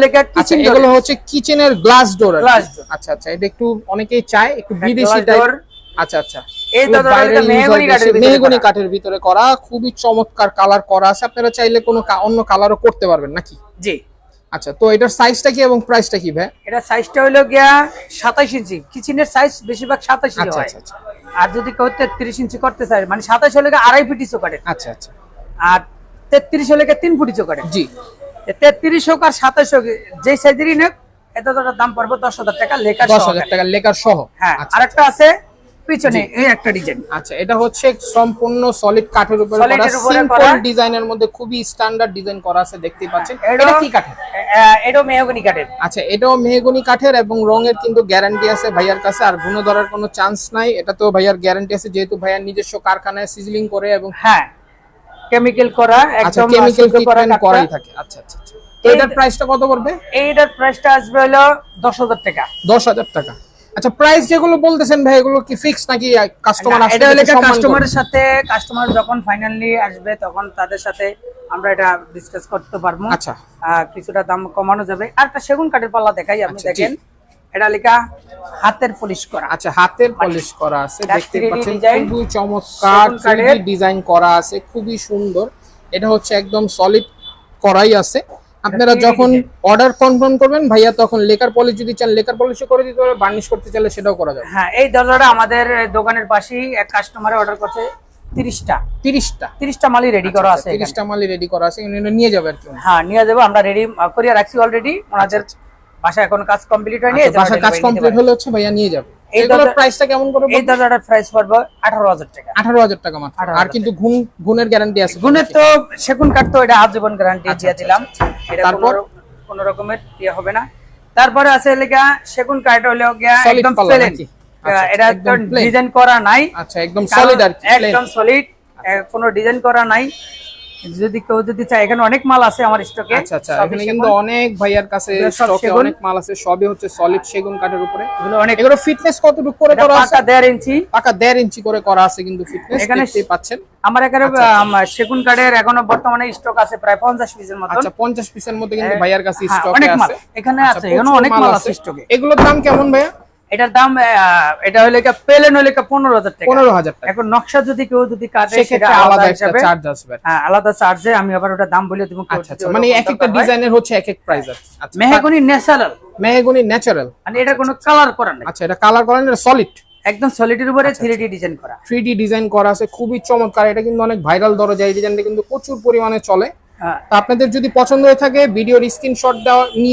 লেখা আচ্ছা কিচেন, এগুলো হচ্ছে কিচেনের গ্লাস ডোর। Glass door. আচ্ছা আচ্ছা, এটা একটু অনেকেই চায় একটু বিদেশি টাইপ। আচ্ছা আচ্ছা, এই দরজাটা মেহগনি কাঠের ভিতরে করা, খুবই চমৎকার কালার করা আছে। আপনারা চাইলে কোনো অন্য কালারও করতে পারবেন নাকি? জি। আচ্ছা, তো এটার সাইজটা কি এবং প্রাইসটা কি ভাই? এটা সাইজটা হলো গিয়া 27 ইঞ্চি। কিচেনের সাইজ বেশিরভাগ 27 ইঞ্চি আচ্ছা হয়। আচ্ছা আচ্ছা, আর যদি কেউ 33 ইঞ্চি করতে চায়, মানে 27 হলে 2.5 ফিট চৌকাঠের, আচ্ছা আচ্ছা, আর 33 হলে 3 ফুট চৌকাঠের। জি। 33 হোক আর 27 হোক, যে সাইজেরই নেক, এটা তো দাম পড়বে 10,000 টাকা লেকার সহ। 10,000 টাকা লেকার সহ। হ্যাঁ, আচ্ছা, আরেকটা আছে পিছনে এই একটা ডিজাইন। আচ্ছা, এটা হচ্ছে সম্পূর্ণ সলিড কাঠের উপরে করা, সিম্পল ডিজাইনের মধ্যে খুবই স্ট্যান্ডার্ড ডিজাইন করা আছে, দেখতেই পাচ্ছেন। এটা কি কাঠের? এটাও মেহগনি কাঠের। আচ্ছা, এটাও মেহগনি কাঠের এবং রঙের কিন্তু গ্যারান্টি আছে ভাইয়ার কাছে, আর গুণ ধরার কোনো চান্স নাই। এটা তো ভাইয়ার গ্যারান্টি আছে, যেহেতু ভাইয়ার নিজস্ব কারখানায় সিজলিং করে এবং হ্যাঁ কেমিক্যাল করা, আচ্ছা একদম কেমিক্যাল ট্রিটমেন্ট করা করাই থাকে। আচ্ছা আচ্ছা আচ্ছা, তো এটার প্রাইসটা কত পড়বে? এইটার প্রাইসটা আসবে হলো 10,000 টাকা। 10,000 টাকা। আচ্ছা, প্রাইস যেগুলো বলতেছেন ভাই, এগুলো কি ফিক্স নাকি কাস্টমার আসলে এটা হলো কাস্টমারের সাথে, কাস্টমার যখন ফাইনালি আসবে তখন তাদের সাথে আমরা এটা ডিসকাস করতে পারবো। আচ্ছা, কিছুটা দাম কমানো যাবে। আর একটা সেগুন কাঠের পাল্লা দেখাই, আপনি আচ্ছা, দেখেন এটা লেখা হাতের পলিশ করা। আচ্ছা, হাতের পলিশ করা আছে, দেখতে 3D পাচ্ছেন ডিজাইন, খুবই চমৎকার সেগুন কাঠের ডিজাইন করা আছে, খুবই সুন্দর। এটা হচ্ছে একদম সলিড করাই আছে। আপনারা যখন অর্ডার কনফার্ম করবেন ভাইয়া, তখন লেকার পলিশ যদি চান লেকার পলিশও করে দিতে পারবে, বার্নিশ করতে চাইলে সেটাও করা যাবে। হ্যাঁ, এই দরজাটা আমাদের দোকানের পাশেই এক কাস্টমারে অর্ডার করছে 30টা মালই রেডি করা আছে। 30টা মালই রেডি করা আছে, এটা নিয়ে যাবে আর কি? হ্যাঁ, নিয়ে যাবো, আমরা রেডি করিয়া রাখছি অলরেডি। ওনাদের বাসায় এখন কাজ কমপ্লিট হয়নি, বাসায় কাজ কমপ্লিট হলে হচ্ছে ভাইয়া নিয়ে যাবে। এগুলোর প্রাইসটা কেমন করে? এই দরজাটার প্রাইস পড়বে 18,000 টাকা। 18,000 টাকা মাত্র। আর কিন্তু গুণের গ্যারান্টি আছে? গুণের তো সেগুন কাঠ তো এটা আজীবন গ্যারান্টি দিয়ে দিলাম। এটা তারপর কোনো রকমের ইয়ে হবে না। তারপরে আছে লেগা সেগুন কাঠ হলো গিয়া একদম প্লেন, এটা একদম ডিজাইন করা নাই। আচ্ছা, একদম সলিড আর কি, একদম সলিড, কোনো ডিজাইন করা নাই। যদি কেউ যদি চায়, এখানে অনেক মাল আছে আমার স্টকে। আচ্ছা আচ্ছা, এখানে কিন্তু অনেক ভাইয়ার কাছে স্টকে অনেক মাল আছে, সবই হচ্ছে সলিড সেগুন কাঠের উপরে। এগুলো ফিটনেস কতটুকু করে করা আছে? পাকা 1.5 ইঞ্চি, পাকা 1.5 ইঞ্চি করে করা আছে কিন্তু ফিটনেস, এখানে দেখতেই পাচ্ছেন। আমার এখানে সেগুন কাঠের এখনো বর্তমানে স্টক আছে প্রায় 50 পিসের মতো। আচ্ছা, 50 পিসের মতো কিন্তু ভাইয়ার কাছে স্টকে অনেক মাল আছে। এখানে আছে, এখানে অনেক মাল আছে স্টকে। এগুলোর দাম কেমন ভাইয়া? এটার দাম এটা হলে কি প্লেন হলে কি 15,000 টাকা। 15,000 টাকা। এখন নকশা যদি কেউ যদি কাটে, সেটা আলাদা একটা চার্জ আসবে। হ্যাঁ, আলাদা চার্জে আমি আবার ওটা দাম বলে দেব। আচ্ছা আচ্ছা, মানে এক একটা ডিজাইনের হচ্ছে এক এক প্রাইস আছে। আচ্ছা, মেহগনি ন্যাচারাল, মেহগনি ন্যাচারাল, মানে এটা কোনো কালার করা নাই। আচ্ছা, এটা কালার করা না, সলিড, একদম সলিডের উপরে 3D ডিজাইন করা। 3D ডিজাইন করা আছে, খুবই চমৎকার। এটা কিন্তু অনেক ভাইরাল দরজা, এই ডিজাইনটা কিন্তু প্রচুর পরিমাণে চলে। তা আপনাদের যদি পছন্দ হয়ে থাকে, ভিডিওর স্ক্রিনশট দেওয়া